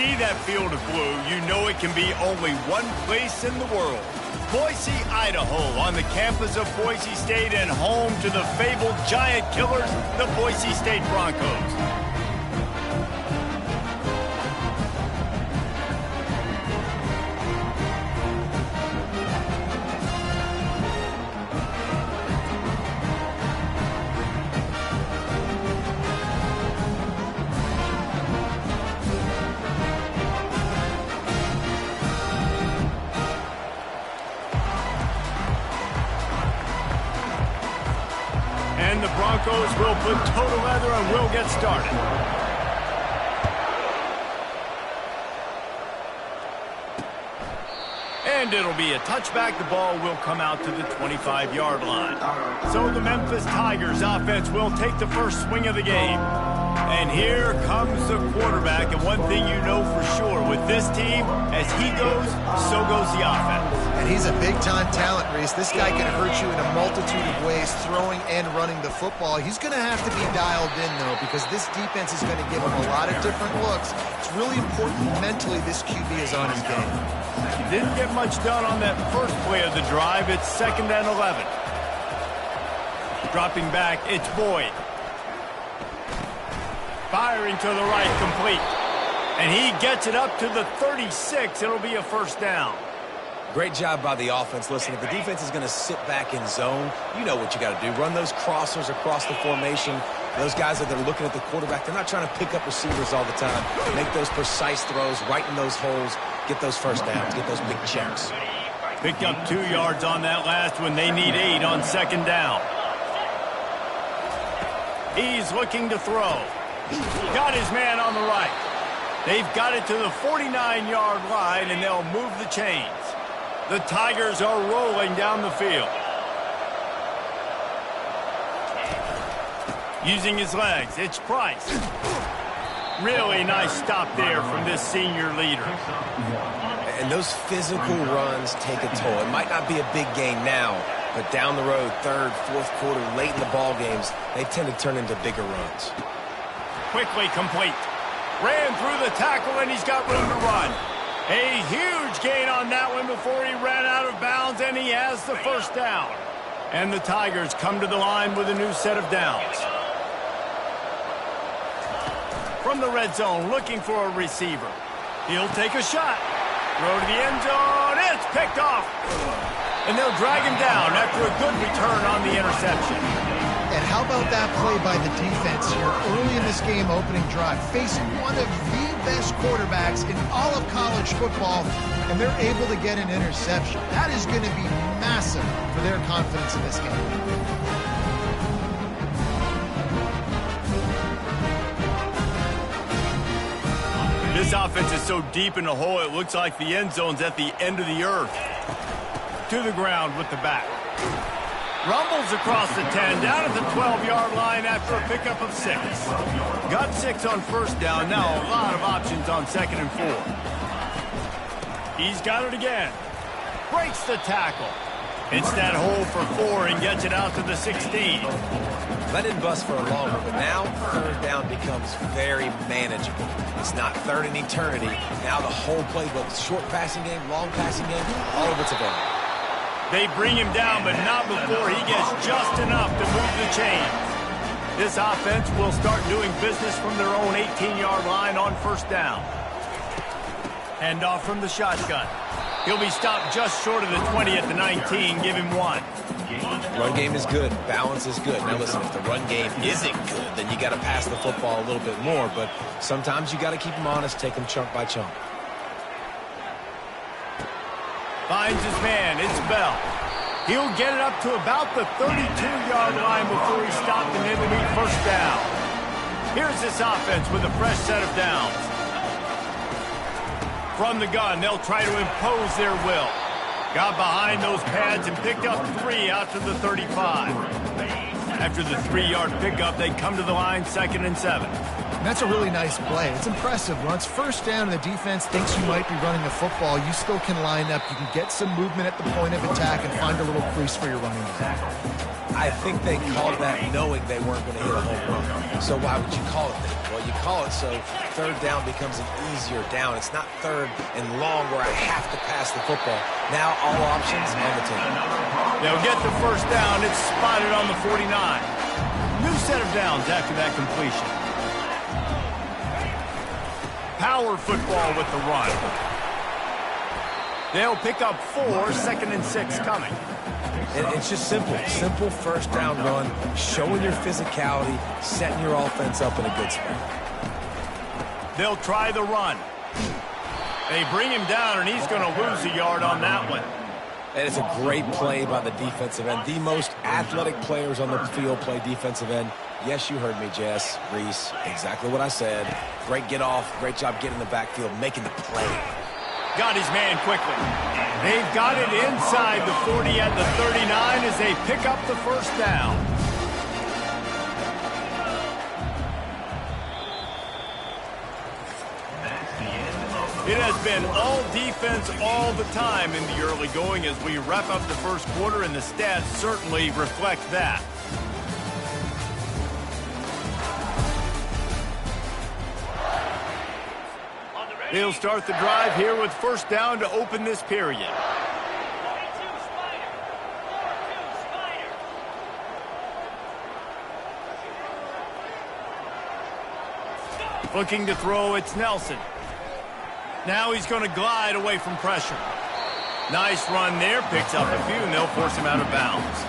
see that field of blue, you know it can be only one place in the world. Boise, Idaho, on the campus of Boise State and home to the fabled giant killers, the Boise State Broncos. And the Broncos will put total leather and will get started. And it'll be a touchback. The ball will come out to the 25-yard line. So the Memphis Tigers offense will take the first swing of the game. And here comes the quarterback. And one thing you know for sure with this team, as he goes, so goes the offense. And he's a big-time talent, Reese. This guy can hurt you in a multitude of ways, throwing and running the football. He's going to have to be dialed in, though, because this defense is going to give him a lot of different looks. It's really important mentally this QB is on his game. Didn't get much done on that first play of the drive. It's 2nd and 11. Dropping back, it's Boyd. Firing to the right, complete. And he gets it up to the 36. It'll be a first down. Great job by the offense. Listen, if the defense is going to sit back in zone, you know what you got to do. Run those crossers across the formation. Those guys that are looking at the quarterback, they're not trying to pick up receivers all the time. Make those precise throws, right in those holes, get those first downs, get those big checks. Picked up 2 yards on that last one. They need 8 on 2nd down. He's looking to throw. Got his man on the right. They've got it to the 49-yard line, and they'll move the chains. The Tigers are rolling down the field. Using his legs, it's Price. Really nice stop there from this senior leader. And those physical runs take a toll. It might not be a big game now, but down the road, 3rd, 4th quarter, late in the ball games, they tend to turn into bigger runs. Quickly complete. Ran through the tackle, and he's got room to run. A huge gain on that one before he ran out of bounds, and he has the first down. And the Tigers come to the line with a new set of downs. From the red zone, looking for a receiver. He'll take a shot. Throw to the end zone. It's picked off. And they'll drag him down after a good return on the interception. And how about that play by the defense here early in this game opening drive, facing one of the best quarterbacks in all of college football, and they're able to get an interception. That is going to be massive for their confidence in this game. This offense is so deep in the hole, it looks like the end zone's at the end of the earth. To the ground with the back. Rumbles across the 10, down at the 12-yard line after a pickup of 6. Got 6 on first down, now a lot of options on 2nd and 4. He's got it again. Breaks the tackle. Hits that hole for 4 and gets it out to the 16. Let it bust for a longer, but now 3rd down becomes very manageable. It's not 3rd and eternity. Now the whole playbook, short passing game, long passing game, all of it's available. They bring him down, but not before he gets just enough to move the chains. This offense will start doing business from their own 18-yard line on first down. Handoff from the shotgun. He'll be stopped just short of the 20 at the 19. Give him 1. Run game is good. Balance is good. Now listen, if the run game isn't good, then you got to pass the football a little bit more. But sometimes you got to keep them honest, take them chunk by chunk. Finds his man. It's Bell. He'll get it up to about the 32-yard line before he's stopped and incomplete first down. Here's this offense with a fresh set of downs. From the gun, they'll try to impose their will. Got behind those pads and picked up 3 out to the 35. After the 3-yard pickup, they come to the line 2nd and 7. And that's a really nice play. It's impressive. Once first down and the defense thinks you might be running the football, you still can line up. You can get some movement at the point of attack and find a little crease for your running back. I think they called that knowing they weren't going to hit a home run. So why would you call it that? Well, you call it so third down becomes an easier down. It's not third and long where I have to pass the football. Now all options on the table. They'll get the first down. It's spotted on the 49. New set of downs after that completion. Power football with the run. They'll pick up 4, 2nd and 6 coming. And it's just simple. Simple first down run, showing your physicality, setting your offense up in a good spot. They'll try the run. They bring him down, and he's going to lose a yard on that one. And it's a great play by the defensive end. The most athletic players on the field play defensive end. Yes, you heard me, Jess, Reese. Exactly what I said. Great get off. Great job getting in the backfield, making the play. Got his man quickly. They've got it inside the 40 at the 39 as they pick up the first down. It has been all defense all the time in the early going as we wrap up the first quarter, and the stats certainly reflect that. They'll start the drive here with first down to open this period. Looking to throw, it's Nelson. Now he's going to glide away from pressure. Nice run there, picks up a few, and they'll force him out of bounds.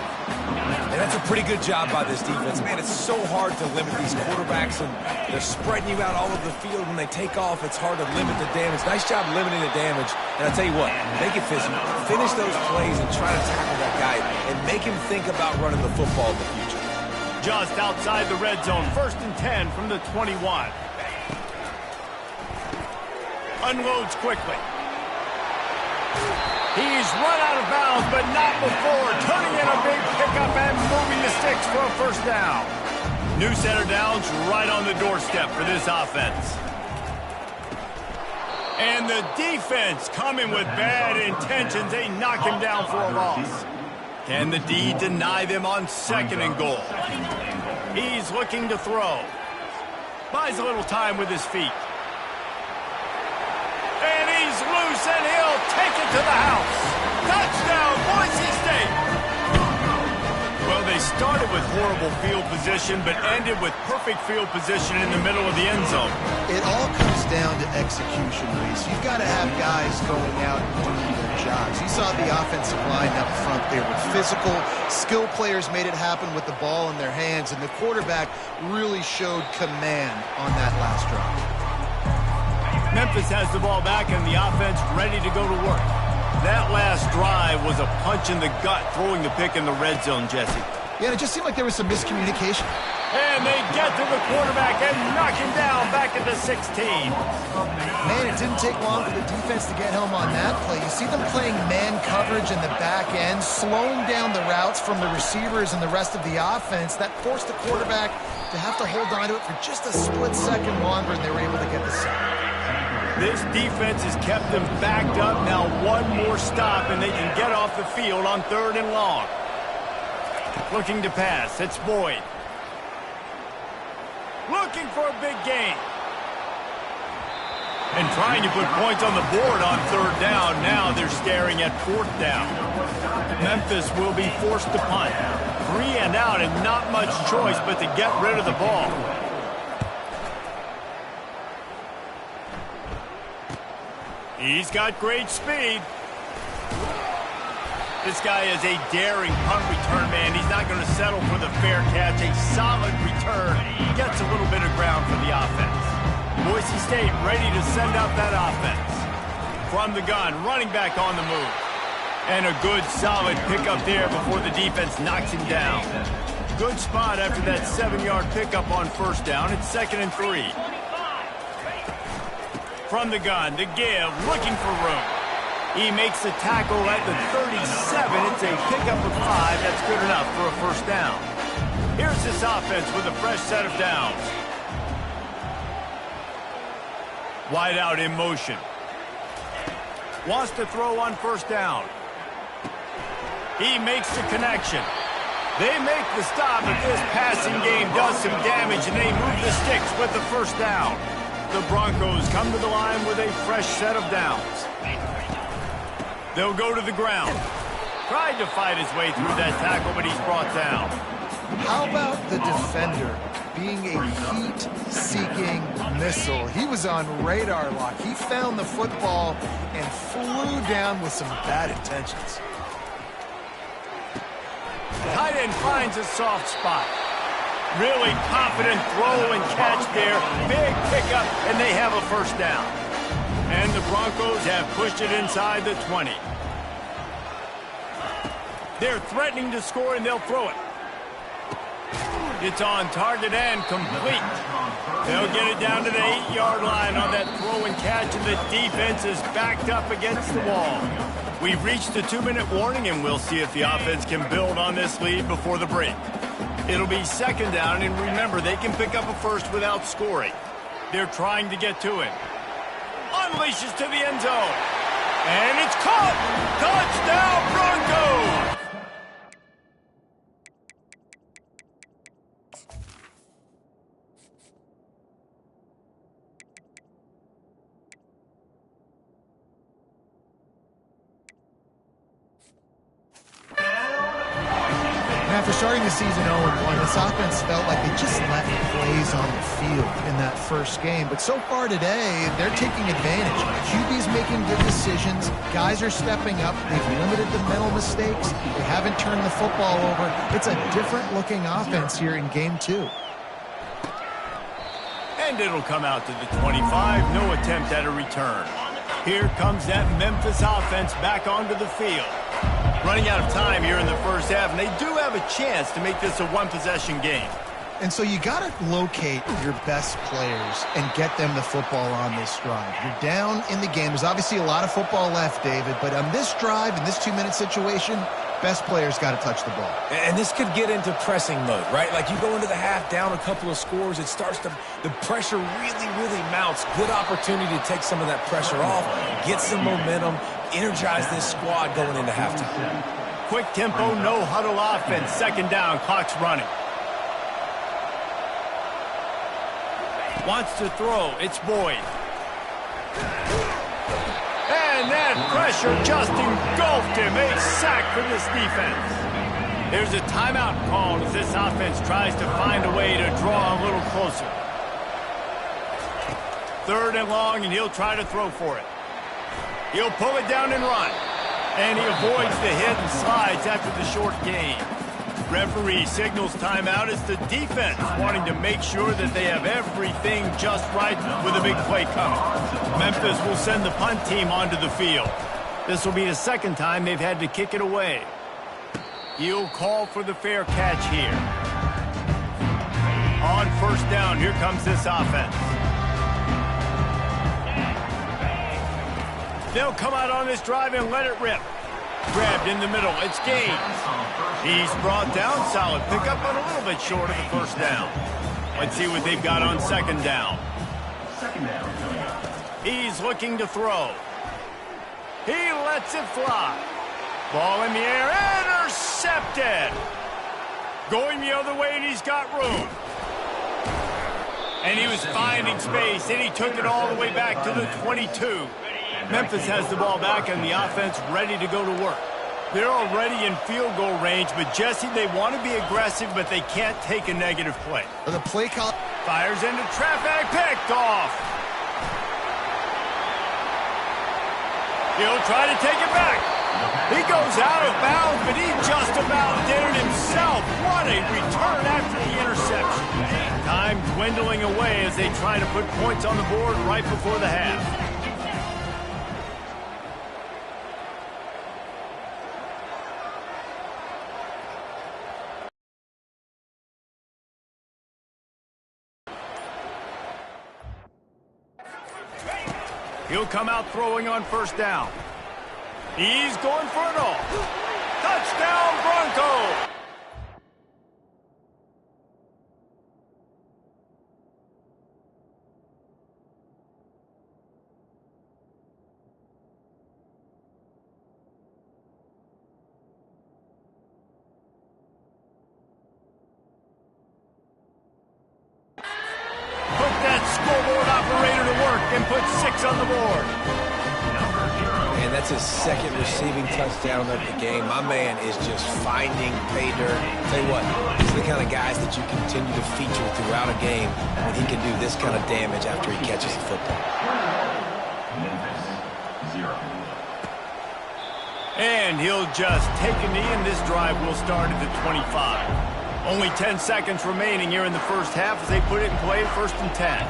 And that's a pretty good job by this defense. Man, it's so hard to limit these quarterbacks, and they're spreading you out all over the field. When they take off, it's hard to limit the damage. Nice job limiting the damage. And I'll tell you what, make it physical. Finish those plays and try to tackle that guy and make him think about running the football in the future. Just outside the red zone, 1st and 10 from the 21. Unloads quickly. He's run out of bounds, but not before turning in a big pickup and moving the sticks for a first down. New set of downs right on the doorstep for this offense. And the defense coming with bad intentions. They knock him down for a loss. Can the D deny them on 2nd and goal? He's looking to throw. Buys a little time with his feet. And he's loose, and he'll take it to the house. Touchdown, Boise State. Well, they started with horrible field position, but ended with perfect field position in the middle of the end zone. It all comes down to execution, Reese. You've got to have guys going out and doing their jobs. You saw the offensive line up front there with physical, skilled players made it happen with the ball in their hands, and the quarterback really showed command on that last drive. Memphis has the ball back and the offense ready to go to work. That last drive was a punch in the gut, throwing the pick in the red zone, Jesse. Yeah, it just seemed like there was some miscommunication. And they get to the quarterback and knock him down back at the 16. Man, it didn't take long for the defense to get home on that play. You see them playing man coverage in the back end, slowing down the routes from the receivers and the rest of the offense. That forced the quarterback to have to hold on to it for just a split second longer, and they were able to get the sack. This defense has kept them backed up. Now one more stop, and they can get off the field on 3rd and long. Looking to pass. It's Boyd. Looking for a big gain. And trying to put points on the board on 3rd down. Now they're staring at 4th down. Memphis will be forced to punt. 3 and out, and not much choice but to get rid of the ball. He's got great speed. This guy is a daring punt return man. He's not going to settle for the fair catch. A solid return. He gets a little bit of ground for the offense. Boise State ready to send out that offense. From the gun, running back on the move. And a good solid pickup there before the defense knocks him down. Good spot after that 7-yard pickup on 1st down. It's 2nd and 3. From the gun, to give, looking for room. He makes the tackle at the 37. It's a pickup of 5. That's good enough for a first down. Here's this offense with a fresh set of downs. Wide out in motion. Wants to throw on first down. He makes the connection. They make the stop, but this passing game does some damage, and they move the sticks with the first down. The Broncos come to the line with a fresh set of downs. They'll go to the ground. Tried to fight his way through that tackle, but he's brought down. How about the defender being a heat-seeking missile? He was on radar lock. He found the football and flew down with some bad intentions. Tight end finds a soft spot. Really confident throw and catch there. Big pickup, and they have a first down. And the Broncos have pushed it inside the 20. They're threatening to score, and they'll throw it. It's on target and complete. They'll get it down to the 8-yard line on that throw and catch, and the defense is backed up against the wall. We've reached the 2-minute warning, and we'll see if the offense can build on this lead before the break. It'll be second down, and remember, they can pick up a first without scoring. They're trying to get to him. Unleashes to the end zone. And it's caught! Touchdown, Broncos! After starting the season 0-1, this offense felt like they just left plays on the field in that first game. But so far today, they're taking advantage. QB's making good decisions. Guys are stepping up. They've limited the mental mistakes. They haven't turned the football over. It's a different-looking offense here in Game 2. And it'll come out to the 25. No attempt at a return. Here comes that Memphis offense back onto the field. Running out of time here in the first half, and they do have a chance to make this a one-possession game. And so you got to locate your best players and get them the football on this drive. You're down in the game. There's obviously a lot of football left, David, but on this drive, in this 2-minute situation, best players got to touch the ball. And this could get into pressing mode, right? Like you go into the half down a couple of scores, it starts to, the pressure really mounts. Good opportunity to take some of that pressure off, get some momentum, energize this squad going into halftime. Quick tempo, no huddle offense. Second down, clock's running. Wants to throw, it's Boyd. And that pressure just engulfed him. A sack for this defense. There's a timeout called as this offense tries to find a way to draw a little closer. Third and long, and he'll try to throw for it. He'll pull it down and run. And he avoids the hit and slides after the short gain. Referee signals timeout as the defense wanting to make sure that they have everything just right with a big play coming. Memphis will send the punt team onto the field. This will be the second time they've had to kick it away. He'll call for the fair catch here. On first down, here comes this offense. They'll come out on this drive and let it rip. Grabbed in the middle. It's Gaines. He's brought down. Solid pickup, but a little bit short of the first down. Let's see what they've got on second down. He's looking to throw. He lets it fly. Ball in the air. Intercepted. Going the other way, and he's got room. And he was finding space, and he took it all the way back to the 22. Memphis has the ball back and the offense ready to go to work. They're already in field goal range, but Jesse, they want to be aggressive, but they can't take a negative play. The play call fires into traffic, picked off. He'll try to take it back. He goes out of bounds, but he just about did it himself. What a return after the interception. Time dwindling away as they try to put points on the board right before the half. He'll come out throwing on first down. He's going for it all. Touchdown, Broncos! scoreboard operator to work and put 6 on the board. And that's his second receiving touchdown of the game. My man is just finding pay dirt. Tell you what, these are the kind of guys that you continue to feature throughout a game when he can do this kind of damage after he catches the football. And he'll just take a knee, and this drive will start at the 25. Only 10 seconds remaining here in the first half as they put it in play, 1st and 10.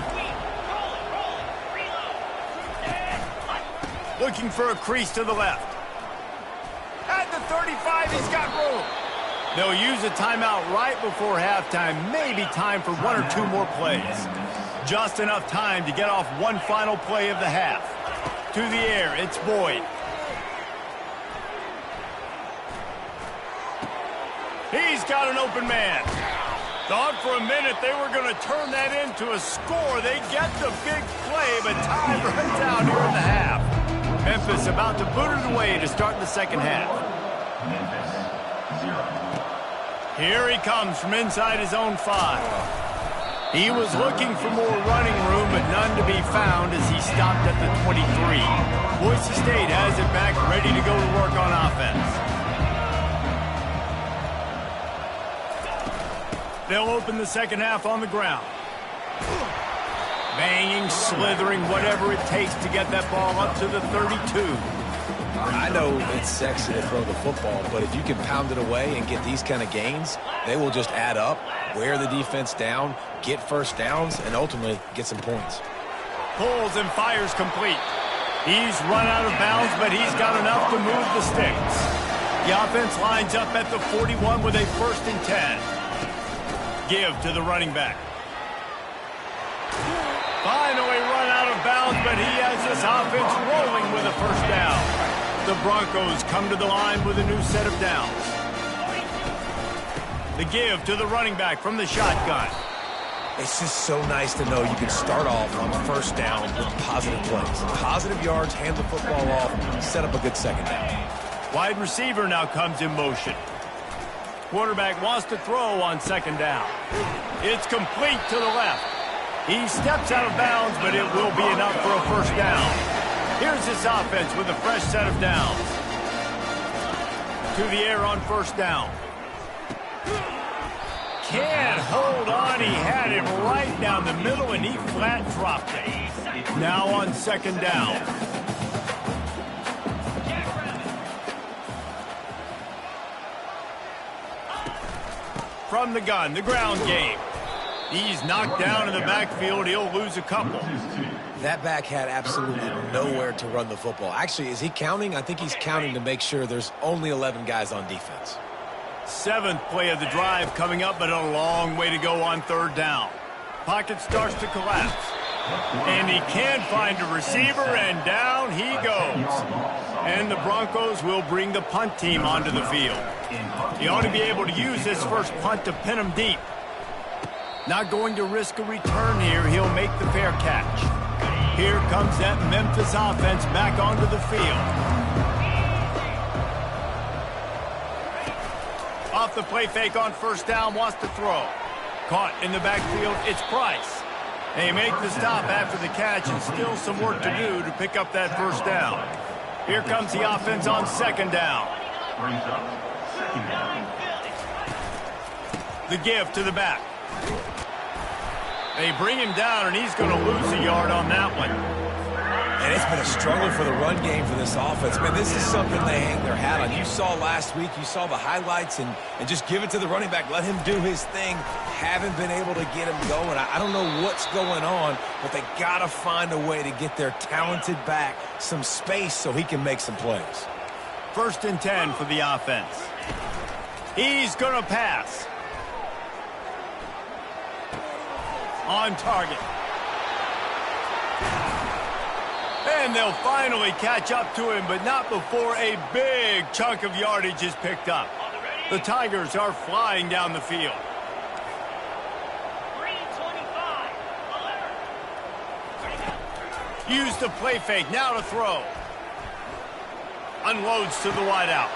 Looking for a crease to the left. At the 35, he's got room. They'll use a timeout right before halftime. Maybe time for 1 or 2 more plays. Just enough time to get off one final play of the half. To the air, it's Boyd. He's got an open man. Thought for a minute they were going to turn that into a score. They get the big play, but time runs out here in the half. Memphis about to boot it away to start the second half. Here he comes from inside his own 5. He was looking for more running room, but none to be found as he stopped at the 23. Boise State has it back, ready to go to work on offense. They'll open the second half on the ground. Banging, slithering, whatever it takes to get that ball up to the 32. I know it's sexy to throw the football, but if you can pound it away and get these kind of gains, they will just add up, wear the defense down, get first downs, and ultimately get some points. Pulls and fires complete. He's run out of bounds, but he's got enough to move the sticks. The offense lines up at the 41 with a 1st and 10. Give to the running back. Finally run out of bounds, but he has this offense rolling with a 1st down. The Broncos come to the line with a new set of downs. The give to the running back from the shotgun. It's just so nice to know you can start off on 1st down with positive plays. Positive yards, hand the football off, set up a good 2nd down. Wide receiver now comes in motion. Quarterback wants to throw on 2nd down. It's complete to the left. He steps out of bounds, but it will be enough for a 1st down. Here's this offense with a fresh set of downs. To the air on 1st down. Can't hold on. He had him right down the middle, and he flat dropped it. Now on 2nd down. From the gun, the ground game. He's knocked down in the backfield. He'll lose a couple. That back had absolutely nowhere to run the football. Actually, is he counting? I think he's counting to make sure there's only 11 guys on defense. 7th play of the drive coming up, but a long way to go on 3rd down. Pocket starts to collapse. And he can't find a receiver, and down he goes. And the Broncos will bring the punt team onto the field. He ought to be able to use this first punt to pin him deep. Not going to risk a return here. He'll make the fair catch. Here comes that Memphis offense back onto the field. Off the play fake on 1st down, wants to throw. Caught in the backfield, it's Price. They make the stop after the catch, and still some work to do to pick up that 1st down. Here comes the offense on 2nd down. The give to the back. They bring him down, and he's going to lose a yard on that one. And it's been a struggle for the run game for this offense. Man, this is something they hang their hat on. You saw last week, you saw the highlights, and just give it to the running back. Let him do his thing. Haven't been able to get him going. I don't know what's going on, but they got to find a way to get their talented back some space so he can make some plays. 1st and 10 for the offense. He's going to pass. On target. And they'll finally catch up to him, but not before a big chunk of yardage is picked up. The Tigers are flying down the field. Use the play fake, now to throw. Unloads to the wideout.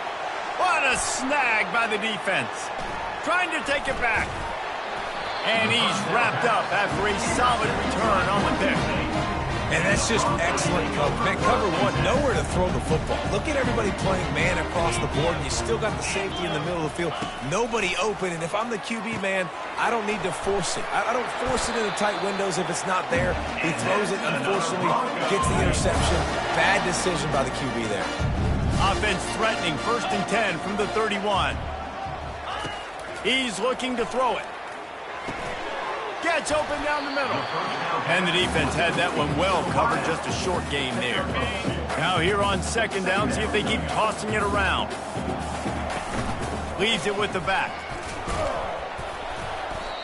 What a snag by the defense. Trying to take it back. And he's wrapped up after a solid return on the pick. And that's just excellent cover. Man, cover one, nowhere to throw the football. Look at everybody playing man across the board, and you still got the safety in the middle of the field. Nobody open, and if I'm the QB, man, I don't need to force it. I don't force it into tight windows if it's not there. He throws it, unfortunately, gets the interception. Bad decision by the QB there. Offense threatening, 1st and 10 from the 31. He's looking to throw it. Gets open down the middle. And the defense had that one well covered, just a short gain there. Now here on 2nd down, see if they keep tossing it around. Leaves it with the back.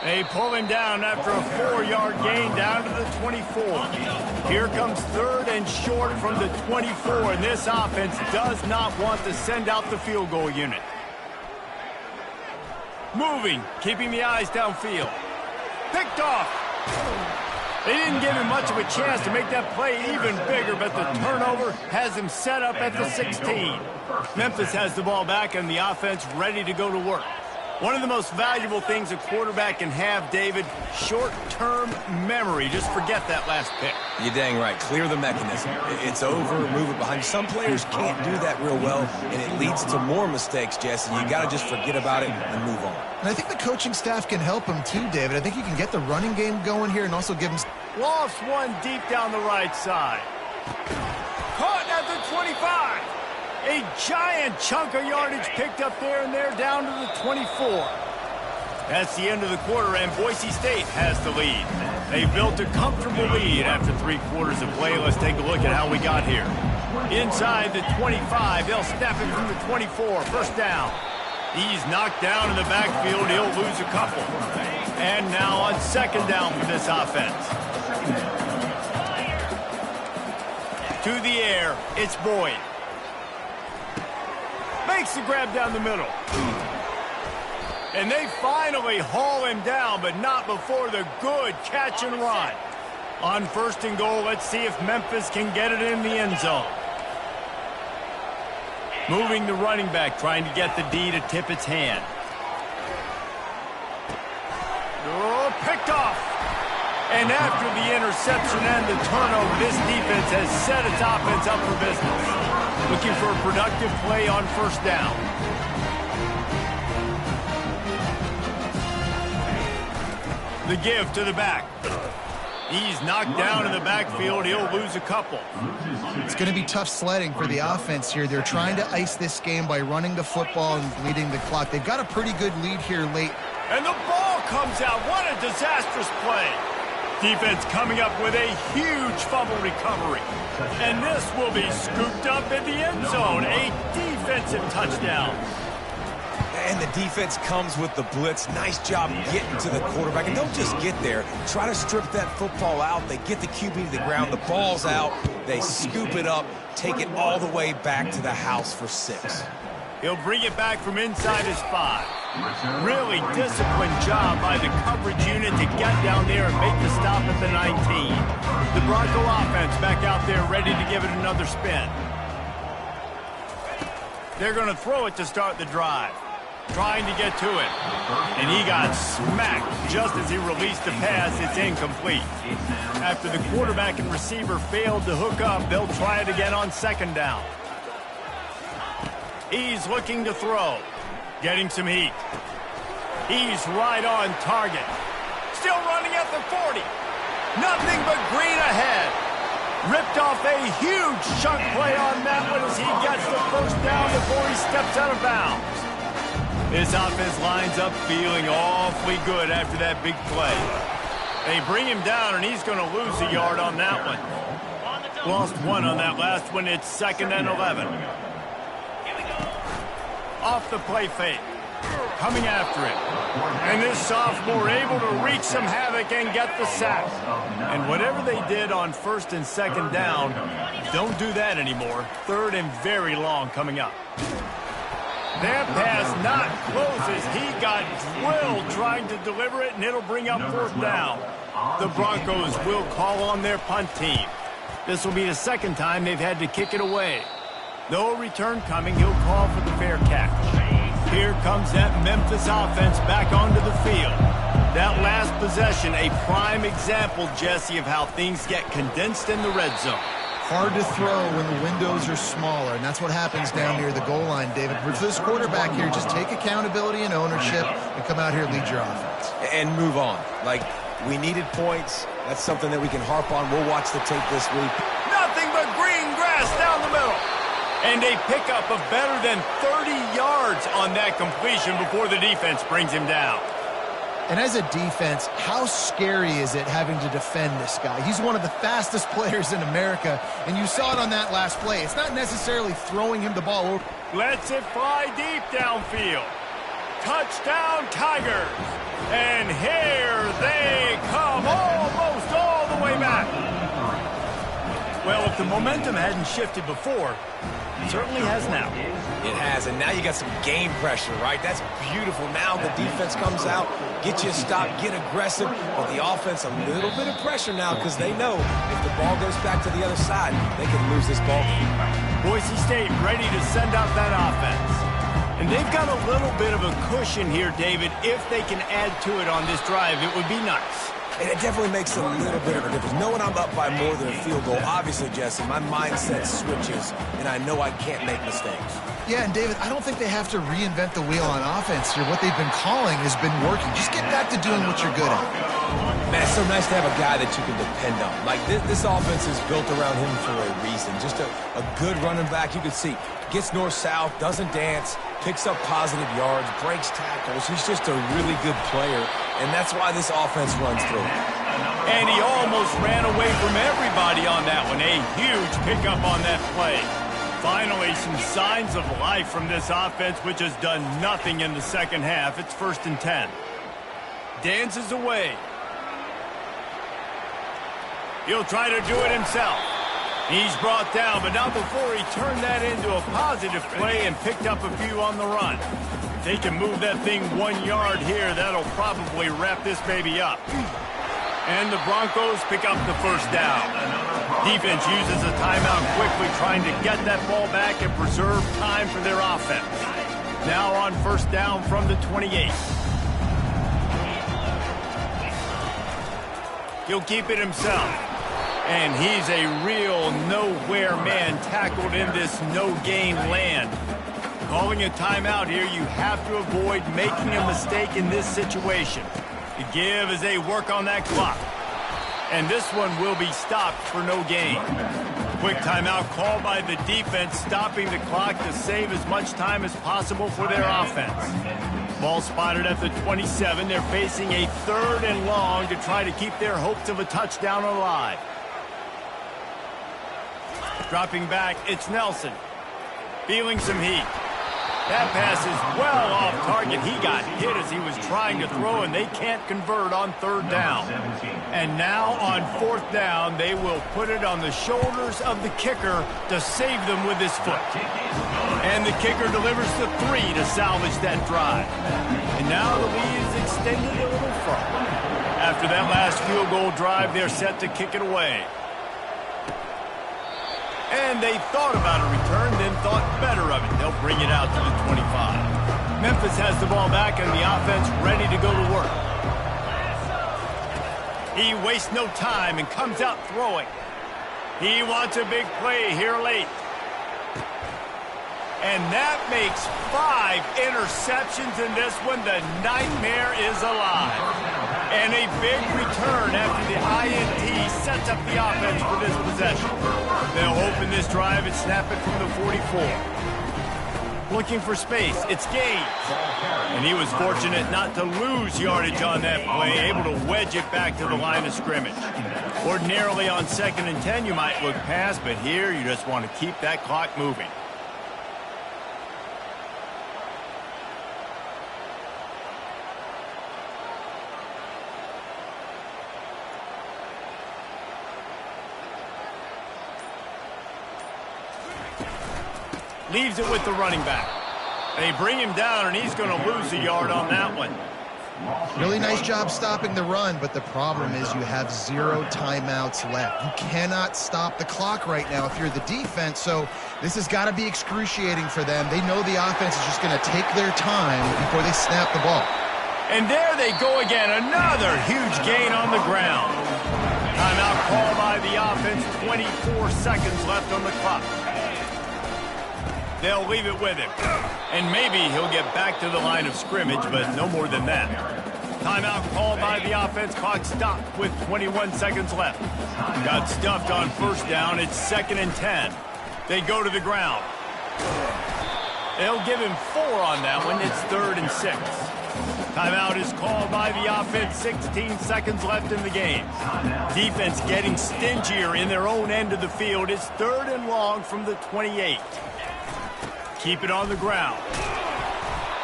They pull him down after a 4-yard gain down to the 24. Here comes 3rd and short from the 24, and this offense does not want to send out the field goal unit. Moving, keeping the eyes downfield. Picked off. They didn't give him much of a chance to make that play even bigger, but the turnover has him set up at the 16. Memphis has the ball back and the offense ready to go to work. One of the most valuable things a quarterback can have, David, short-term memory. Just forget that last pick. You're dang right. Clear the mechanism. It's over, move it behind you. Some players can't do that real well, and it leads to more mistakes, Jesse. You got to just forget about it and move on. And I think the coaching staff can help him too, David. I think you can get the running game going here and also give him... Lofts one deep down the right side. Caught at the 25. A giant chunk of yardage picked up there, and they're down to the 24. That's the end of the quarter, and Boise State has the lead. They built a comfortable lead after 3 quarters of play. Let's take a look at how we got here. Inside the 25, they'll snap it from the 24. 1st down. He's knocked down in the backfield. He'll lose a couple. And now on 2nd down for this offense. To the air, it's Boyd. Makes the grab down the middle. And they finally haul him down, but not before the good catch and run. On 1st and goal, let's see if Memphis can get it in the end zone. Moving the running back, trying to get the D to tip its hand. Oh, picked off. And after the interception and the turnover, this defense has set its offense up for business. Looking for a productive play on 1st down. The give to the back. He's knocked down in the backfield. He'll lose a couple. It's going to be tough sledding for the offense here. They're trying to ice this game by running the football and bleeding the clock. They've got a pretty good lead here late. And the ball comes out. What a disastrous play. Defense coming up with a huge fumble recovery. And this will be scooped up in the end zone. A defensive touchdown. And the defense comes with the blitz. Nice job getting to the quarterback. And don't just get there. Try to strip that football out. They get the QB to the ground. The ball's out. They scoop it up. Take it all the way back to the house for 6. He'll bring it back from inside his 5. Really disciplined job by the coverage unit to get down there and make the stop at the 19. The Bronco offense back out there ready to give it another spin. They're going to throw it to start the drive. Trying to get to it. And he got smacked just as he released the pass. It's incomplete. After the quarterback and receiver failed to hook up, they'll try it again on 2nd down. He's looking to throw. Getting some heat. He's right on target. Still running at the 40. Nothing but green ahead. Ripped off a huge chunk play on that one as he gets the 1st down before he steps out of bounds. This offense lines up feeling awfully good after that big play. They bring him down, and he's going to lose a yard on that one. Lost 1 on that last one. It's 2nd and 11. Off the play fake. Coming after it. And this sophomore able to wreak some havoc and get the sack. And whatever they did on 1st and 2nd down, don't do that anymore. 3rd and very long coming up. That pass not closes. He got drilled trying to deliver it, and it'll bring up 4th down. The Broncos will call on their punt team. This will be the 2nd time they've had to kick it away. No return coming. He'll call for the fair catch. Here comes that Memphis offense back onto the field. That last possession, a prime example, Jesse, of how things get condensed in the red zone. Hard to throw when the windows are smaller, and that's what happens down near the goal line, David. For this quarterback here, just take accountability and ownership and come out here and lead your offense. And move on. Like, we needed points. That's something that we can harp on. We'll watch the tape this week. Nothing but green grass down the middle. And a pickup of better than 30 yards on that completion before the defense brings him down. And as a defense, how scary is it having to defend this guy? He's one of the fastest players in America, and you saw it on that last play. It's not necessarily throwing him the ball over. Lets it fly deep downfield. Touchdown, Tigers. And here they come, almost all the way back. Well, if the momentum hadn't shifted before, it certainly has now. It has, and now you got some game pressure, right? That's beautiful. Now the defense comes out, get you a stop, get aggressive, but the offense a little bit of pressure now because they know if the ball goes back to the other side, they can lose this ball game. Boise State ready to send out that offense. And they've got a little bit of a cushion here, David. If they can add to it on this drive, it would be nice. And it definitely makes a little bit of a difference. Knowing I'm up by more than a field goal, obviously, Jesse, my mindset switches, and I know I can't make mistakes. Yeah, and David, I don't think they have to reinvent the wheel on offense here. What they've been calling has been working. Just get back to doing what you're good at. Man, it's so nice to have a guy that you can depend on. Like, this offense is built around him for a reason. Just a good running back. You can see, gets north-south, doesn't dance, picks up positive yards, breaks tackles. He's just a really good player, and that's why this offense runs through. And he almost ran away from everybody on that one. A huge pickup on that play. Finally, some signs of life from this offense, which has done nothing in the second half. It's 1st and 10. Dances away. He'll try to do it himself. He's brought down, but not before he turned that into a positive play and picked up a few on the run. If they can move that thing 1 yard here, that'll probably wrap this baby up. And the Broncos pick up the first down. Defense uses a timeout quickly, trying to get that ball back and preserve time for their offense. Now on first down from the 28. He'll keep it himself. And he's a real nowhere man tackled in this no-gain land. Calling a timeout here, you have to avoid making a mistake in this situation. The give as they work on that clock. And this one will be stopped for no gain. Quick timeout called by the defense, stopping the clock to save as much time as possible for their offense. Ball spotted at the 27. They're facing a 3rd and long to try to keep their hopes of a touchdown alive. Dropping back, it's Nelson. Feeling some heat. That pass is well off target. He got hit as he was trying to throw, and they can't convert on 3rd down. And now on 4th down, they will put it on the shoulders of the kicker to save them with his foot. And the kicker delivers the 3 to salvage that drive. And now the lead is extended a little further. After that last field goal drive, they're set to kick it away. And they thought about a return, then thought better of it. They'll bring it out to the 25. Memphis has the ball back and the offense ready to go to work. He wastes no time and comes out throwing. He wants a big play here late. And that makes 5 interceptions in this one. The nightmare is alive. And a big return after the INT sets up the offense for this possession. They'll open this drive and snap it from the 44. Looking for space. It's Gaines. And he was fortunate not to lose yardage on that play, able to wedge it back to the line of scrimmage. Ordinarily on 2nd and 10, you might look past, but here you just want to keep that clock moving. Leaves it with the running back. They bring him down, and he's going to lose a yard on that one. Really nice job stopping the run, but the problem is you have 0 timeouts left. You cannot stop the clock right now if you're the defense, so this has got to be excruciating for them. They know the offense is just going to take their time before they snap the ball. And there they go again. Another huge gain on the ground. Timeout call by the offense. 24 seconds left on the clock. They'll leave it with him. And maybe he'll get back to the line of scrimmage, but no more than that. Timeout called by the offense. Clock stopped with 21 seconds left. Got stuffed on first down. It's 2nd and 10. They go to the ground. They'll give him 4 on that one. It's 3rd and 6. Timeout is called by the offense. 16 seconds left in the game. Defense getting stingier in their own end of the field. It's 3rd and long from the 28. Keep it on the ground.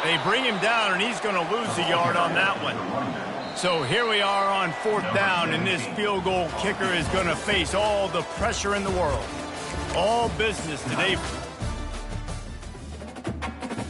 They bring him down, and he's going to lose a yard on that one. So here we are on 4th down, and this field goal kicker is going to face all the pressure in the world. All business today